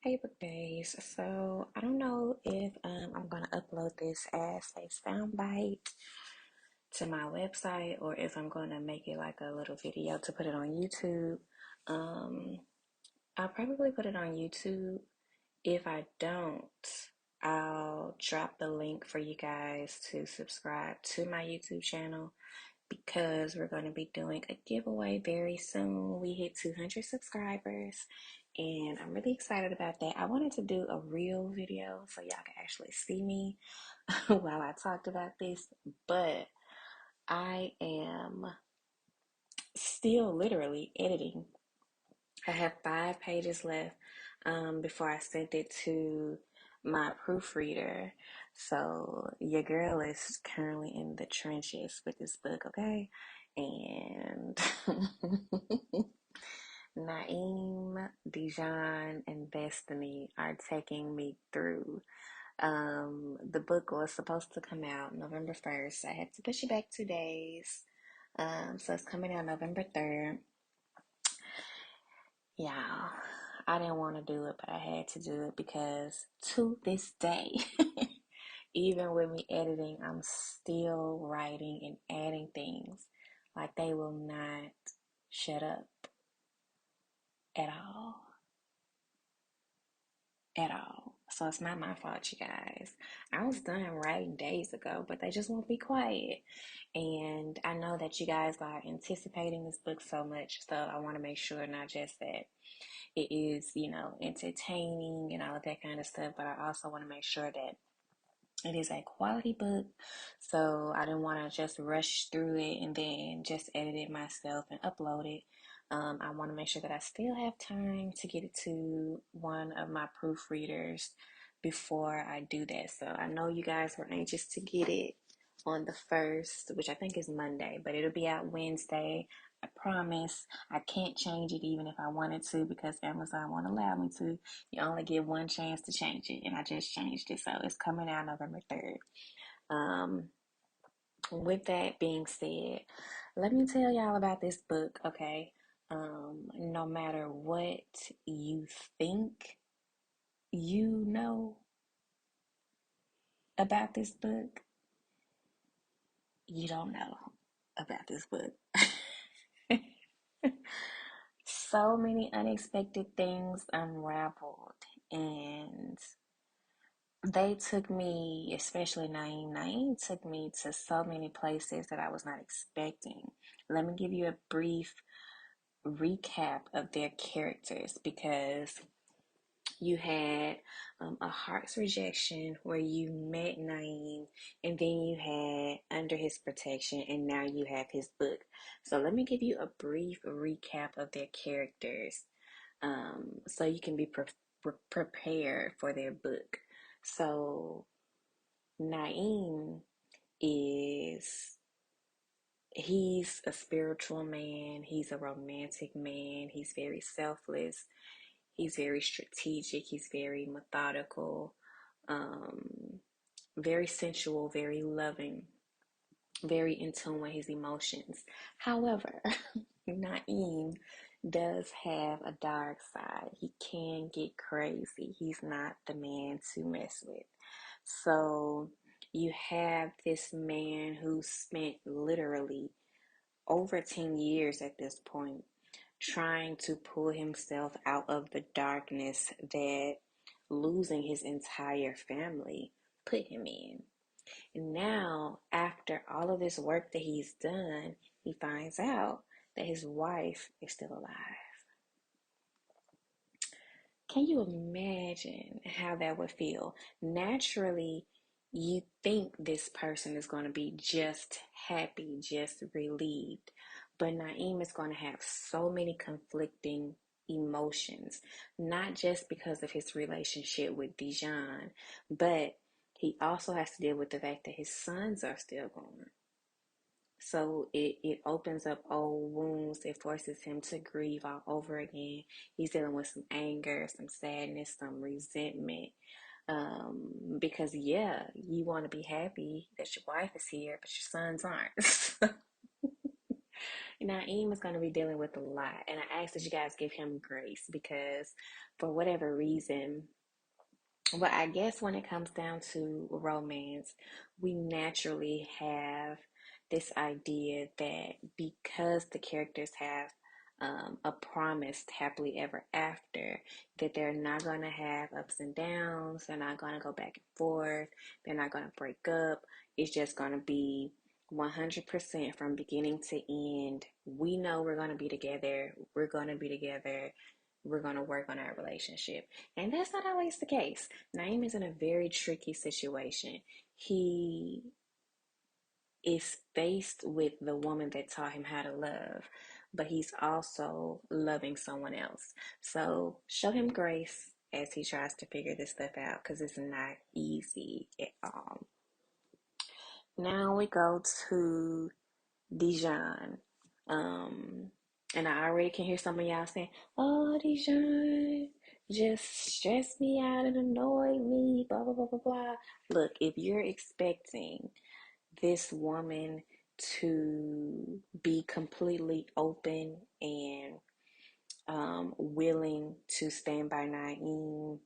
Hey book days. So I don't know if I'm gonna upload this as a soundbite to my website or if I'm gonna make it like a little video to put it on YouTube. Um, I'll probably put it on YouTube. If I don't, I'll drop the link for you guys to subscribe to my YouTube channel because we're going to be doing a giveaway very soon. We hit 200 subscribers and I'm really excited about that. I wanted to do a real video so y'all can actually see me while I talked about this, but I am still literally editing. I have 5 pages left before I sent it to my proofreader. So your girl is currently in the trenches with this book, okay? And Naeem, Dijon, and Destiny are taking me through. The book was supposed to come out November 1st. I had to push it back 2 days. So it's coming out November 3rd. Yeah, I didn't want to do it, but I had to do it because to this day, even with me editing, I'm still writing and adding things. Like they will not shut up at all. At all. So it's not my fault, you guys. I was done writing days ago, but they just won't be quiet. And I know that you guys are anticipating this book so much, so I want to make sure not just that it is, entertaining and all of that kind of stuff, but I also want to make sure that it is a quality book. So I didn't want to just rush through it and then just edit it myself and upload it. I want to make sure that I still have time to get it to one of my proofreaders before I do that. So I know you guys were anxious to get it on the 1st, which I think is Monday, but it'll be out Wednesday. I promise. I can't change it even if I wanted to because Amazon won't allow me to. You only get one chance to change it, and I just changed it, so it's coming out November 3rd. Um, with that being said, let me tell y'all about this book, okay? No matter what you think you know about this book, you don't know about this book. So many unexpected things unraveled, and they took me, especially Naeem. Naeem took me to so many places that I was not expecting. Let me give you a brief recap of their characters because you had a heart's rejection where you met Naeem, and then you had under his protection, and now you have his book. So let me give you a brief recap of their characters so you can be prepared for their book. So Naeem is he's a spiritual man, he's a romantic man, he's very selfless, he's very strategic, he's very methodical, um, very sensual, very loving, very in tune with his emotions. However, Naeem does have a dark side. He can get crazy. He's not the man to mess with. So you have this man who spent literally over 10 years at this point trying to pull himself out of the darkness that losing his entire family put him in. And now, after all of this work that he's done, he finds out that his wife is still alive. Can you imagine how that would feel? Naturally, you think this person is going to be just happy, just relieved. But Naeem is going to have so many conflicting emotions, not just because of his relationship with Dijon, but he also has to deal with the fact that his sons are still gone. So it opens up old wounds. It forces him to grieve all over again. He's dealing with some anger, some sadness, some resentment. Because yeah, you want to be happy that your wife is here, but your sons aren't. Naeem is going to be dealing with a lot, and I ask that you guys give him grace because, for whatever reason, well, I guess when it comes down to romance, we naturally have this idea that because the characters have a promised happily ever after, that they're not going to have ups and downs, they're not going to go back and forth, they're not going to break up. It's just going to be 100% from beginning to end. We know we're going to be together, we're going to be together, we're going to work on our relationship. And that's not always the case. Naeem is in a very tricky situation. He is faced with the woman that taught him how to love, but he's also loving someone else. So show him grace as he tries to figure this stuff out because it's not easy at all. Now we go to Dijon. Um, and I already can hear some of y'all saying, "Oh, Dijon just stressed me out and annoyed me, blah, blah, blah, blah, blah." Look, if you're expecting this woman to be completely open and willing to stand by Naeem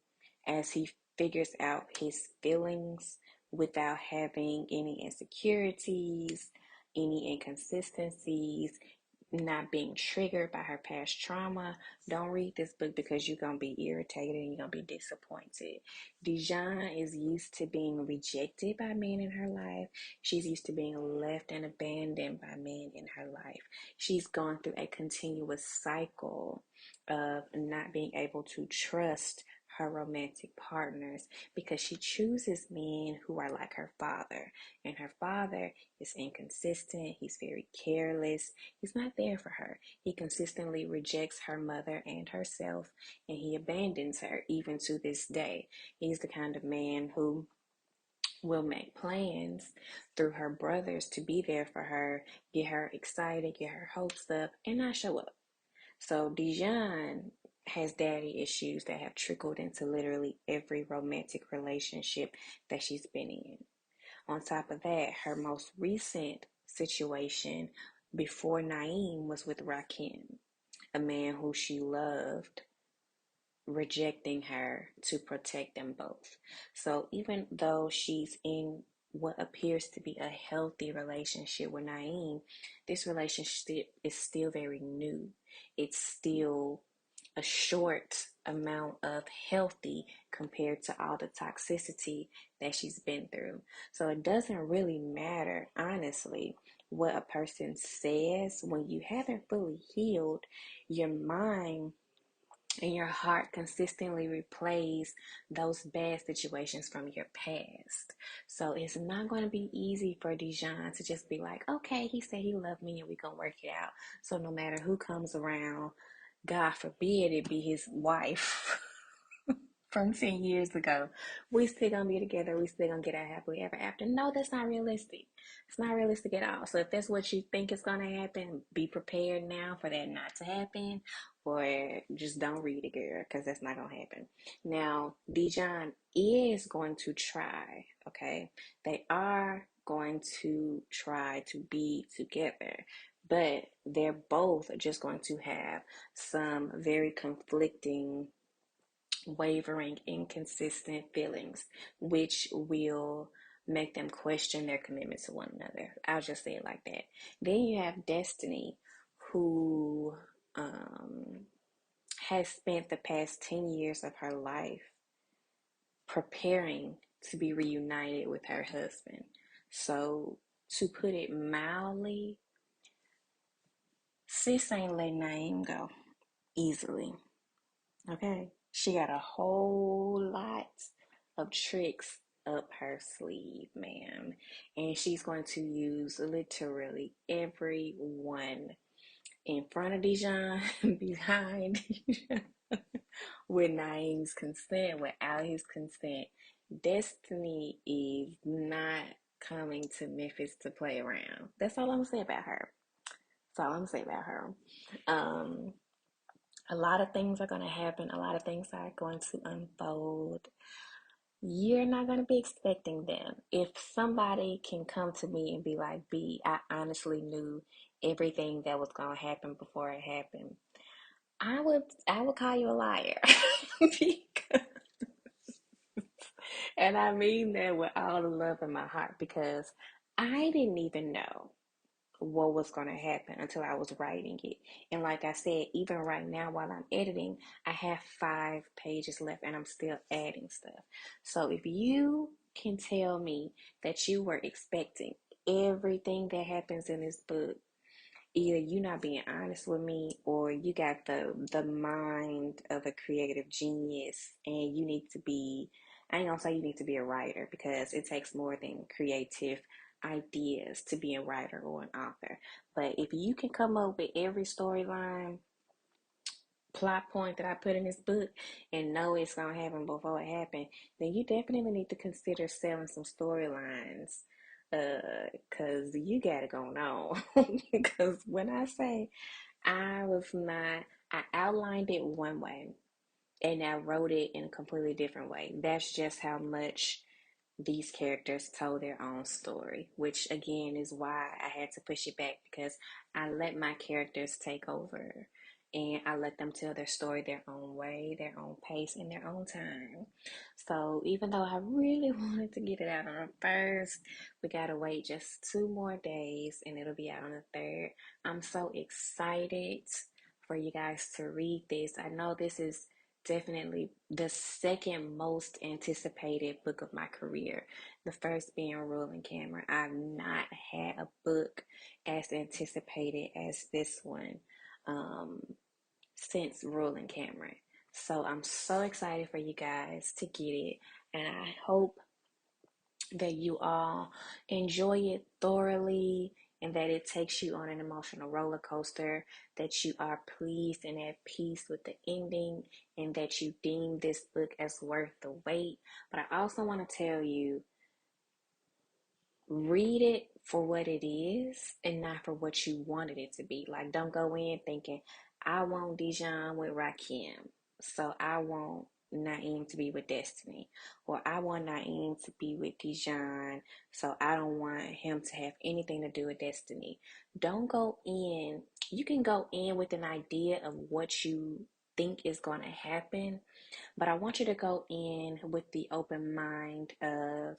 as he figures out his feelings without having any insecurities, any inconsistencies, not being triggered by her past trauma. Don't read this book because you're going to be irritated and you're going to be disappointed. Dijon is used to being rejected by men in her life. She's used to being left and abandoned by men in her life. She's gone through a continuous cycle of not being able to trust her romantic partners because she chooses men who are like her father. And her father is inconsistent, he's very careless, he's not there for her. He consistently rejects her mother and herself, and he abandons her even to this day. He's the kind of man who will make plans through her brothers to be there for her, get her excited, get her hopes up, and not show up. So Dijon has daddy issues that have trickled into literally every romantic relationship that she's been in. On top of that, her most recent situation before Naeem was with Rakim, a man who she loved, rejecting her to protect them both. So even though she's in what appears to be a healthy relationship with Naeem, this relationship is still very new. It's still a short amount of healthy compared to all the toxicity that she's been through. So it doesn't really matter, honestly, what a person says when you haven't fully healed. Your mind and your heart consistently replays those bad situations from your past. So it's not going to be easy for Dijon to just be like, okay, he said he loved me and we gonna work it out. So no matter who comes around, God forbid it be his wife from 10 years ago, we still gonna be together, we still gonna get our happily ever after. No, that's not realistic. It's not realistic at all. So if that's what you think is gonna happen, be prepared now for that not to happen, or just don't read it, girl, because that's not gonna happen. Now, Dijon is going to try, okay? They are going to try to be together, but they're both just going to have some very conflicting, wavering, inconsistent feelings, which will make them question their commitment to one another. I'll just say it like that. Then you have Destiny, who has spent the past 10 years of her life preparing to be reunited with her husband. So, to put it mildly, sis ain't letting Naeem go easily. Okay, she got a whole lot of tricks up her sleeve, ma'am. And she's going to use literally every one in front of Dijon, behind Dijon, with Naeem's consent, without his consent. Destiny is not coming to Memphis to play around. That's all I'm gonna say about her. That's all I'm gonna say about her. Um, a lot of things are going to happen. A lot of things are going to unfold. You're not going to be expecting them. If somebody can come to me and be like, B, I honestly knew everything that was gonna happen before it happened, I would call you a liar. Because, and I mean that with all the love in my heart, because I didn't even know what was going to happen until I was writing it. And like I said, even right now while I'm editing, I have 5 pages left and I'm still adding stuff. So if you can tell me that you were expecting everything that happens in this book, either you not being honest with me, or you got the mind of a creative genius and you need to be, I ain't gonna say you need to be a writer, because it takes more than creative ideas to be a writer or an author. But if you can come up with every storyline plot point that I put in this book and know it's gonna happen before it happened, then you definitely need to consider selling some storylines. Cause you got it going on. Cause when I say I was not, I outlined it one way and I wrote it in a completely different way. That's just how much these characters told their own story, which again is why I had to push it back, because I let my characters take over and I let them tell their story their own way, their own pace, in their own time. So even though I really wanted to get it out on the first, we gotta wait just 2 more days and it'll be out on the third. I'm so excited for you guys to read this. I know this is definitely the second most anticipated book of my career. The first being Ruling Camera. I've not had a book as anticipated as this one um, since Ruling Camera. So I'm so excited for you guys to get it, and I hope that you all enjoy it thoroughly and that it takes you on an emotional roller coaster, that you are pleased and at peace with the ending, and that you deem this book as worth the wait. But I also want to tell you, read it for what it is and not for what you wanted it to be. Like, don't go in thinking, I want Dijon with Rakim, so I want Naeem to be with Destiny, or I want Naeem to be with Dijon, so I don't want him to have anything to do with Destiny. Don't go in. You can go in with an idea of what you think is going to happen, but I want you to go in with the open mind of,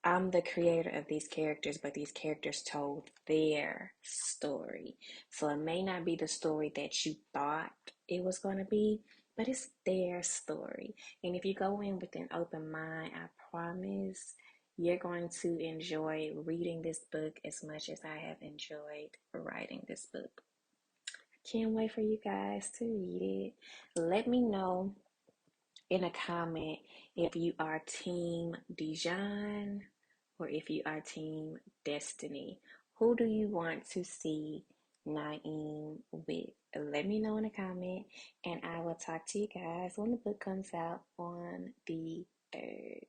I'm the creator of these characters, but these characters told their story. So it may not be the story that you thought it was going to be, but it's their story. And if you go in with an open mind, I promise you're going to enjoy reading this book as much as I have enjoyed writing this book. Can't wait for you guys to read it. Let me know in a comment if you are Team Dijon or if you are Team Destiny. Who do you want to see Naeem with? Let me know in a comment, and I will talk to you guys when the book comes out on the 3rd.